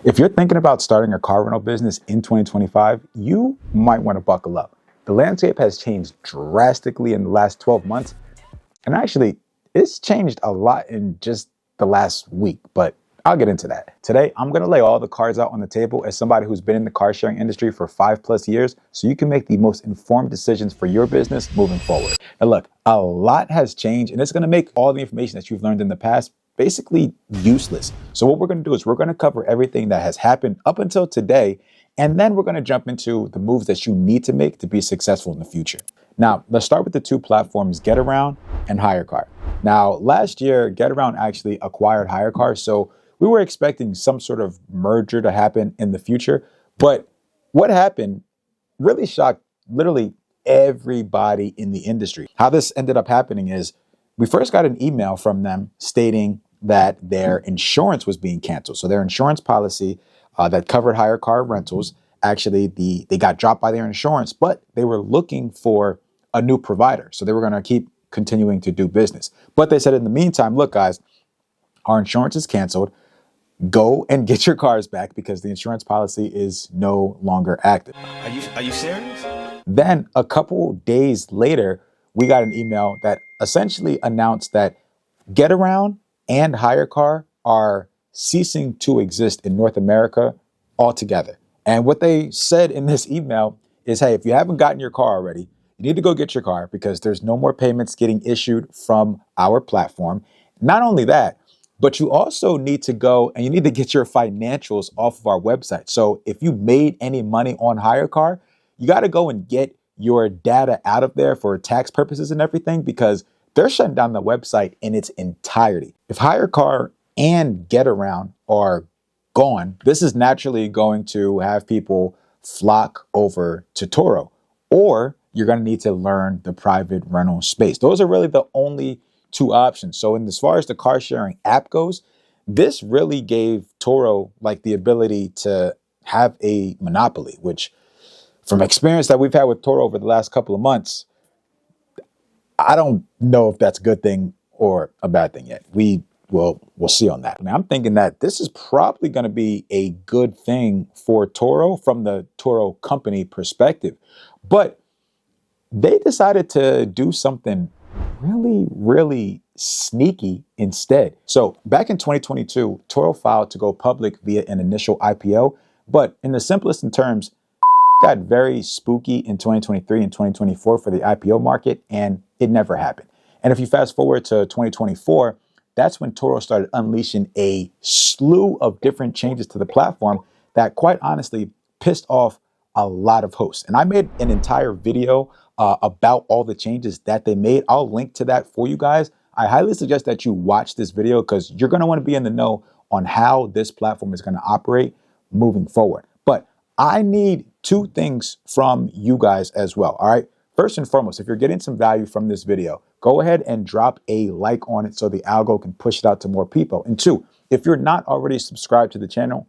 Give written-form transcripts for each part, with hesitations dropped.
If you're thinking about starting a car rental business in 2025, you might want to buckle up. The landscape has changed drastically in the last 12 months. And actually, it's changed a lot in just the last week, but I'll get into that. Today, I'm going to lay all the cards out on the table as somebody who's been in the car sharing industry for 5+ years, so you can make the most informed decisions for your business moving forward. And look, a lot has changed, and it's going to make all the information that you've learned in the past basically useless. So what we're going to do is we're going to cover everything that has happened up until today, and then we're going to jump into the moves that you need to make to be successful in the future. Now, let's start with the two platforms, Getaround and HyreCar. Now, last year, Getaround actually acquired HyreCar, so we were expecting some sort of merger to happen in the future. But what happened really shocked literally everybody in the industry. How this ended up happening is we first got an email from them stating that their insurance was being canceled. So their insurance policy that covered hire car rentals, actually they got dropped by their insurance, but they were looking for a new provider. So they were going to keep continuing to do business. But they said in the meantime, look, guys, our insurance is canceled. Go and get your cars back because the insurance policy is no longer active. Are you serious? Then a couple days later, we got an email that essentially announced that Getaround and HyreCar are ceasing to exist in North America altogether. And what they said in this email is, hey, if you haven't gotten your car already, you need to go get your car because there's no more payments getting issued from our platform. Not only that, but you also need to go and you need to get your financials off of our website. So if you made any money on HyreCar, you got to go and get your data out of there for tax purposes and everything because they're shutting down the website in its entirety. If HyreCar and Getaround are gone, this is naturally going to have people flock over to Turo, or you're going to need to learn the private rental space. Those are really the only two options. So as far as the car sharing app goes, this really gave Turo like the ability to have a monopoly, which from experience that we've had with Turo over the last couple of months, I don't know if that's a good thing or a bad thing yet. We'll see on that. I mean, I'm thinking that this is probably going to be a good thing for Turo from the Turo company perspective. But they decided to do something really, really sneaky instead. So back in 2022, Turo filed to go public via an initial IPO. But in the simplest in terms, got very spooky in 2023 and 2024 for the IPO market, and it never happened. And if you fast forward to 2024, that's when Turo started unleashing a slew of different changes to the platform that quite honestly pissed off a lot of hosts. And I made an entire video about all the changes that they made. I'll link to that for you guys. I highly suggest that you watch this video because you're going to want to be in the know on how this platform is going to operate moving forward. But I need two things from you guys as well. All right. First and foremost, if you're getting some value from this video, go ahead and drop a like on it so the algo can push it out to more people. And two, if you're not already subscribed to the channel,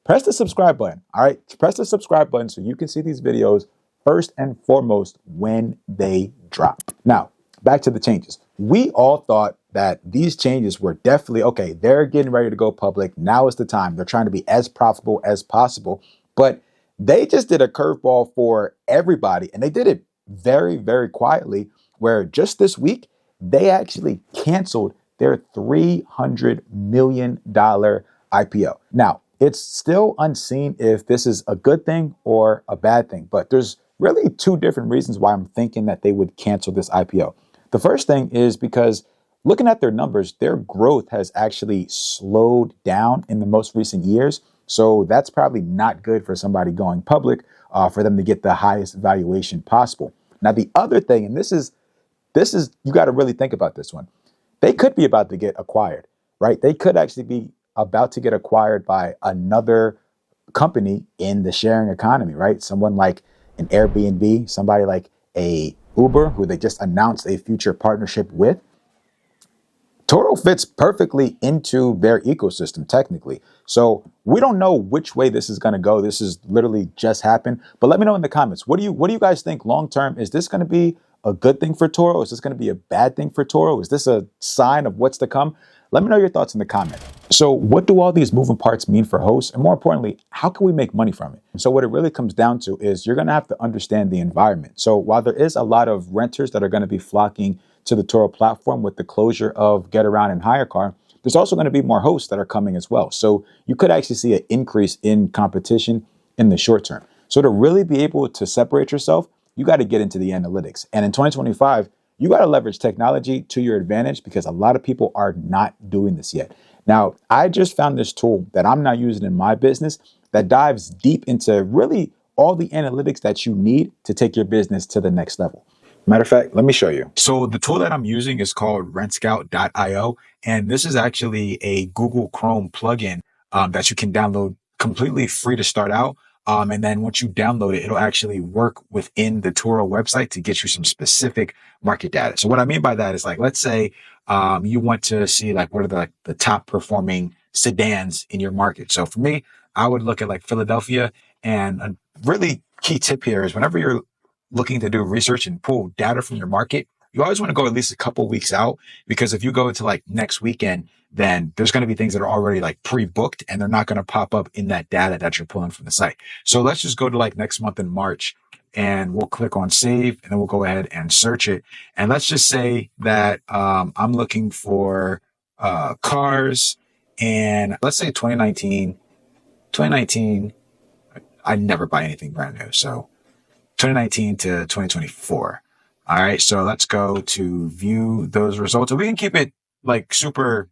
press the subscribe button. All right. Press the subscribe button so you can see these videos first and foremost when they drop. Now, back to the changes. We all thought that these changes were definitely, okay, they're getting ready to go public. Now is the time. They're trying to be as profitable as possible. But they just did a curveball for everybody. And they did it very, very quietly, where just this week, they actually canceled their $300 million IPO. Now, it's still unseen if this is a good thing or a bad thing, but there's really two different reasons why I'm thinking that they would cancel this IPO. The first thing is because looking at their numbers, their growth has actually slowed down in the most recent years. So that's probably not good for somebody going public for them to get the highest valuation possible. Now, the other thing, and this is, you got to really think about this one. They could be about to get acquired, right? They could actually be about to get acquired by another company in the sharing economy, right? Someone like an Airbnb, somebody like a Uber, who they just announced a future partnership with. Turo fits perfectly into their ecosystem, technically. So we don't know which way this is going to go. This is literally just happened. But let me know in the comments. What do you guys think long term? Is this going to be a good thing for Turo? Is this going to be a bad thing for Turo? Is this a sign of what's to come? Let me know your thoughts in the comment. So what do all these moving parts mean for hosts? And more importantly, how can we make money from it? So what it really comes down to is you're going to have to understand the environment. So while there is a lot of renters that are going to be flocking to the Turo platform with the closure of Getaround and HyreCar, there's also going to be more hosts that are coming as well. So you could actually see an increase in competition in the short term. So to really be able to separate yourself, you got to get into the analytics. And in 2025, you got to leverage technology to your advantage because a lot of people are not doing this yet. Now, I just found this tool that I'm not using in my business that dives deep into really all the analytics that you need to take your business to the next level. Matter of fact, let me show you. So the tool that I'm using is called rentscout.io. And this is actually a Google Chrome plugin that you can download completely free to start out. And then once you download it, it'll actually work within the Turo website to get you some specific market data. So what I mean by that is like, let's say you want to see like what are the top performing sedans in your market. So for me, I would look at like Philadelphia, and a really key tip here is whenever you're looking to do research and pull data from your market, you always want to go at least a couple weeks out, because if you go to like next weekend, then there's going to be things that are already like pre-booked and they're not going to pop up in that data that you're pulling from the site. So let's just go to like next month in March, and we'll click on save, and then we'll go ahead and search it. And let's just say that I'm looking for cars, and let's say 2019, I never buy anything brand new. So 2019 to 2024. All right. So let's go to view those results. And we can keep it like super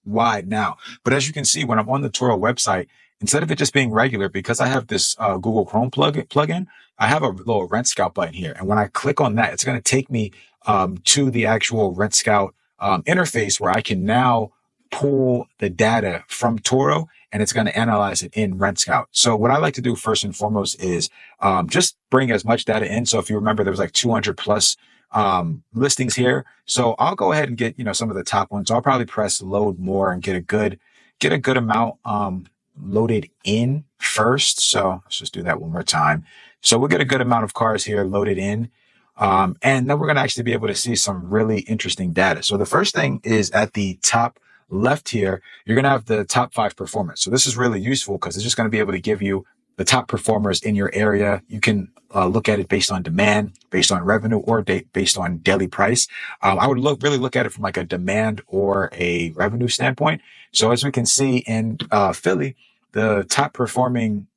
wide now. But as you can see, when I'm on the Turo website, instead of it just being regular, because I have this Google Chrome plugin, I have a little Rent Scout button here. And when I click on that, it's going to take me to the actual Rent Scout interface, where I can now pull the data from Turo, and it's going to analyze it in Rent Scout. So what I like to do first and foremost is just bring as much data in. So if you remember, there was like 200 plus listings here. So I'll go ahead and get, some of the top ones. I'll probably press load more and get a good amount loaded in first. So let's just do that one more time. So we'll get a good amount of cars here loaded in. And then we're going to actually be able to see some really interesting data. So the first thing is at the top left here, you're going to have the top 5 performance. So this is really useful because it's just going to be able to give you the top performers in your area. You can look at it based on demand, based on revenue, or based on daily price. I would really look at it from like a demand or a revenue standpoint. So as we can see in Philly, the top performing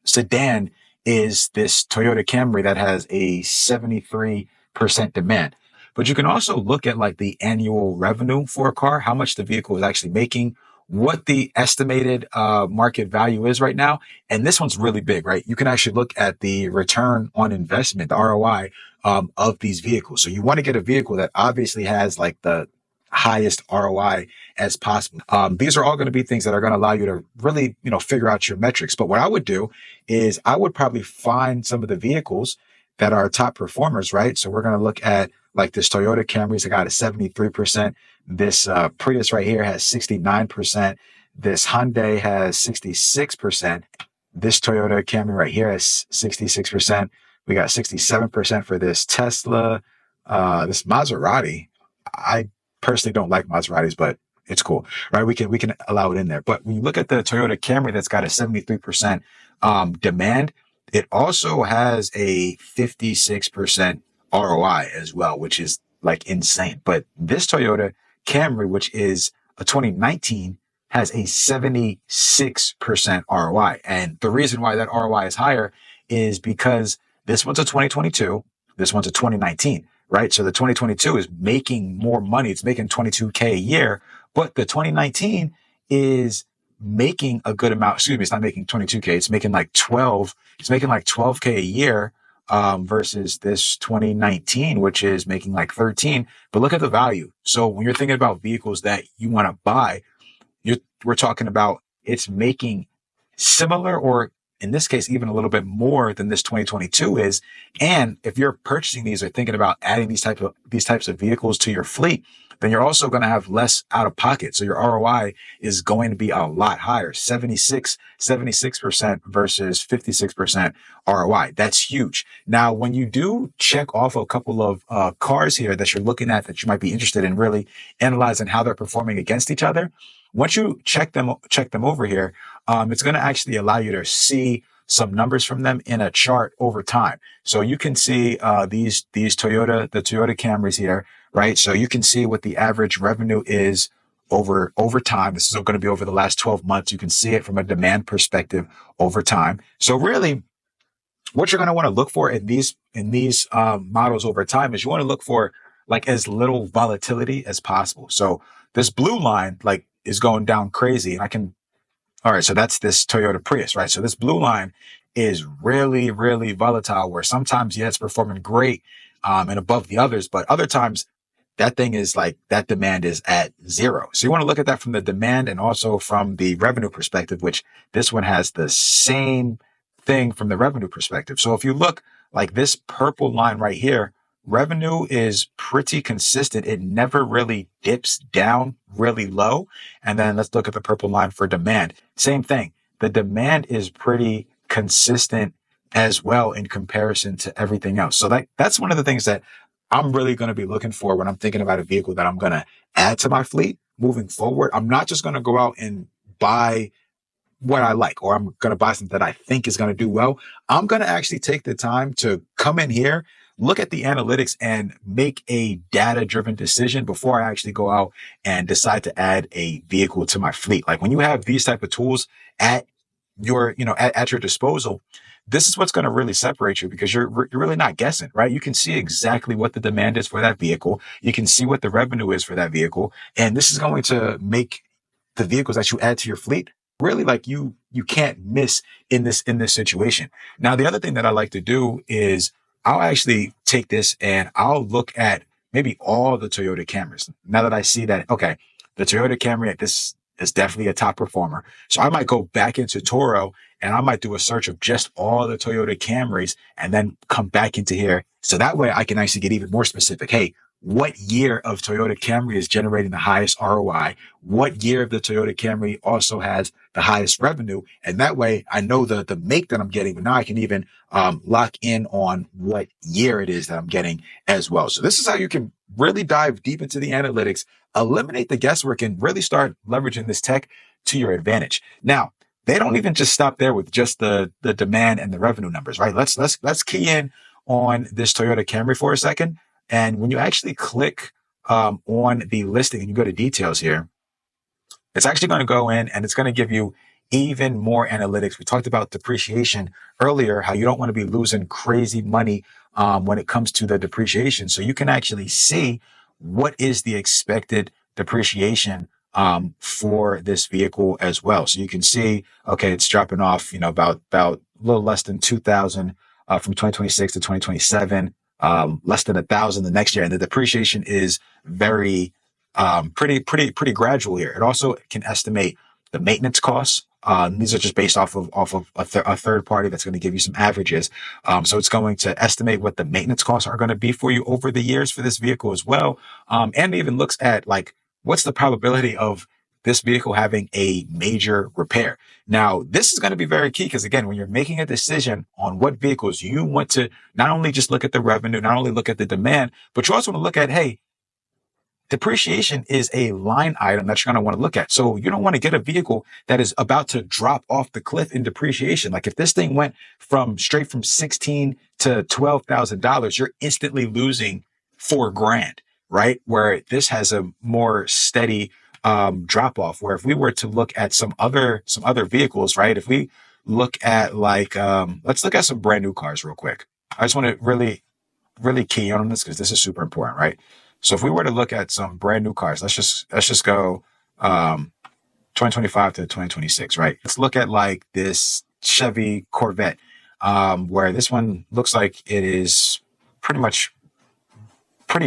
sedan is this Toyota Camry that has a 73% demand. But you can also look at like the annual revenue for a car, how much the vehicle is actually making, what the estimated market value is right now. And this one's really big, right? You can actually look at the return on investment, the ROI of these vehicles. So you want to get a vehicle that obviously has like the highest ROI as possible. These are all going to be things that are going to allow you to really, figure out your metrics. But what I would do is I would probably find some of the vehicles that are top performers, right? So we're going to look at like this Toyota Camry's got a 73%. This Prius right here has 69%. This Hyundai has 66%. This Toyota Camry right here has 66%. We got 67% for this Tesla. This Maserati, I personally don't like Maseratis, but it's cool, right? We can allow it in there. But when you look at the Toyota Camry that's got a 73% demand, it also has a 56% ROI as well, which is like insane. But this Toyota Camry, which is a 2019, has a 76% ROI. And the reason why that ROI is higher is because this one's a 2022, this one's a 2019, right? So the 2022 is making more money. It's making $22K a year, but the 2019 is making a good amount. Excuse me, it's not making 22K. It's making like 12K a year. Versus this 2019, which is making like 13. But look at the value. So when you're thinking about vehicles that you want to buy, we're talking about it's making similar or in this case, even a little bit more than this 2022 is. And if you're purchasing these or thinking about adding these types of vehicles to your fleet, then you're also going to have less out of pocket. So your ROI is going to be a lot higher, 76% versus 56% ROI. That's huge. Now, when you do check off a couple of cars here that you're looking at that you might be interested in really analyzing how they're performing against each other, once you check them over here, it's going to actually allow you to see some numbers from them in a chart over time. So you can see the Toyota Camrys here, right? So you can see what the average revenue is over time. This is going to be over the last 12 months. You can see it from a demand perspective over time. So really, what you're going to want to look for in these models over time is you want to look for like as little volatility as possible. So this blue line like is going down crazy, and all right, so that's this Toyota Prius, right? So this blue line is really, really volatile, where sometimes, yeah, it's performing great and above the others, but other times that thing is like, that demand is at zero. So you want to look at that from the demand and also from the revenue perspective, which this one has the same thing from the revenue perspective. So if you look like this purple line right here, revenue is pretty consistent. It never really dips down really low. And then let's look at the purple line for demand. Same thing. The demand is pretty consistent as well in comparison to everything else. So that's one of the things that I'm really going to be looking for when I'm thinking about a vehicle that I'm going to add to my fleet moving forward. I'm not just going to go out and buy what I like, or I'm going to buy something that I think is going to do well. I'm going to actually take the time to come in here, look at the analytics, and make a data-driven decision before I actually go out and decide to add a vehicle to my fleet. Like when you have these type of tools at your, at your disposal, this is what's going to really separate you, because you're really not guessing, right? You can see exactly what the demand is for that vehicle. You can see what the revenue is for that vehicle. And this is going to make the vehicles that you add to your fleet really like you can't miss in this situation. Now, the other thing that I like to do is I'll actually take this and I'll look at maybe all the Toyota Camrys. Now that I see that, okay, the Toyota Camry, this is definitely a top performer. So I might go back into Turo and I might do a search of just all the Toyota Camrys and then come back into here. So that way I can actually get even more specific. Hey, what year of Toyota Camry is generating the highest ROI? What year of the Toyota Camry also has the highest revenue? And that way I know the make that I'm getting, but now I can even lock in on what year it is that I'm getting as well. So this is how you can really dive deep into the analytics, eliminate the guesswork, and really start leveraging this tech to your advantage. Now, they don't even just stop there with just the demand and the revenue numbers, right? Let's key in on this Toyota Camry for a second. And when you actually click on the listing and you go to details here, it's actually going to go in and it's going to give you even more analytics. We talked about depreciation earlier, how you don't want to be losing crazy money when it comes to the depreciation. So you can actually see what is the expected depreciation for this vehicle as well. So you can see, okay, it's dropping off, about a little less than 2,000 from 2026 to 2027. Less than 1,000 the next year. And the depreciation is very, pretty gradual here. It also can estimate the maintenance costs. These are just based off of a third party that's going to give you some averages. So it's going to estimate what the maintenance costs are going to be for you over the years for this vehicle as well. And it even looks at like, what's the probability of this vehicle having a major repair. Now, this is going to be very key because, again, when you're making a decision on what vehicles you want to not only just look at the revenue, not only look at the demand, but you also want to look at, hey, depreciation is a line item that you're going to want to look at. So you don't want to get a vehicle that is about to drop off the cliff in depreciation. Like if this thing went straight from $16,000 to $12,000, you're instantly losing $4,000, right? Where this has a more steady drop off, where if we were to look at some other vehicles, right? If we look at like, let's look at some brand new cars real quick. I just want to really key on this because this is super important, right? So if we were to look at some brand new cars, let's just go 2025 to 2026, right? Let's look at like this Chevy Corvette, where this one looks like it is pretty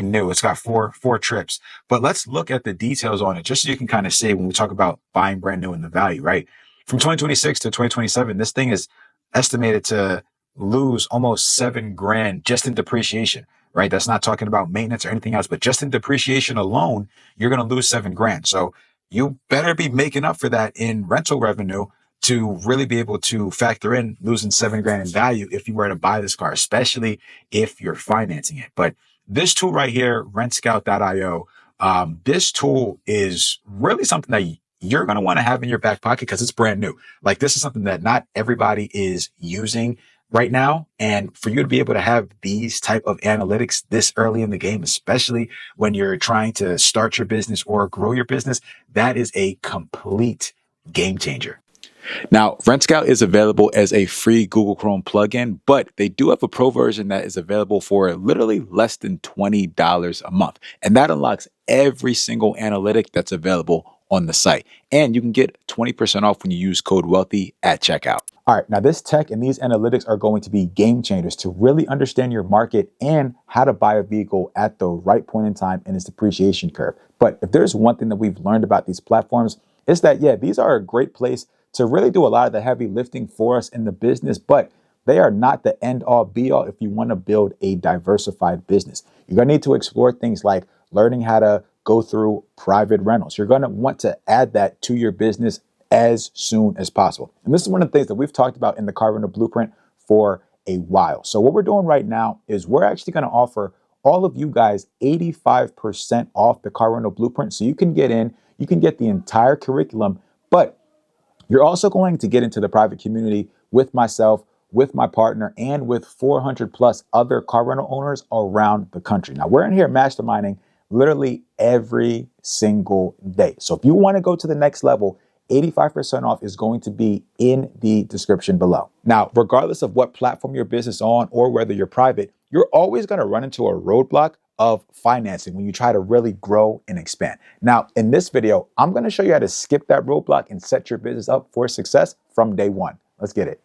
new. It's got four trips, but let's look at the details on it just so you can kind of see when we talk about buying brand new and the value, right? From 2026 to 2027, this thing is estimated to lose almost 7 grand just in depreciation, right? That's not talking about maintenance or anything else, but just in depreciation alone, you're going to lose 7 grand. So you better be making up for that in rental revenue to really be able to factor in losing 7 grand in value if you were to buy this car, especially if you're financing it. But this tool right here, rentscout.io, this tool is really something that you're going to want to have in your back pocket because it's brand new. Like, this is something that not everybody is using right now. And for you to be able to have these type of analytics this early in the game, especially when you're trying to start your business or grow your business, that is a complete game changer. Now, RentScout is available as a free Google Chrome plugin, but they do have a pro version that is available for literally less than $20 a month. And that unlocks every single analytic that's available on the site. And you can get 20% off when you use code WEALTHY at checkout. All right, now this tech and these analytics are going to be game changers to really understand your market and how to buy a vehicle at the right point in time in its depreciation curve. But if there's one thing that we've learned about these platforms, it's that, yeah, these are a great place to really do a lot of the heavy lifting for us in the business, but they are not the end all be all if you want to build a diversified business. You're going to need to explore things like learning how to go through private rentals. You're going to want to add that to your business as soon as possible. And this is one of the things that we've talked about in the Car Rental Blueprint for a while. So what we're doing right now is we're actually going to offer all of you guys 85% off the Car Rental Blueprint. So you can get in, you can get the entire curriculum, but you're also going to get into the private community with myself, with my partner, and with 400 plus other car rental owners around the country. Now, we're in here masterminding literally every single day. So if you want to go to the next level, 85% off is going to be in the description below. Now, regardless of what platform your business is on or whether you're private, you're always going to run into a roadblock of financing when you try to really grow and expand. Now, in this video, I'm going to show you how to skip that roadblock and set your business up for success from day one. Let's get it.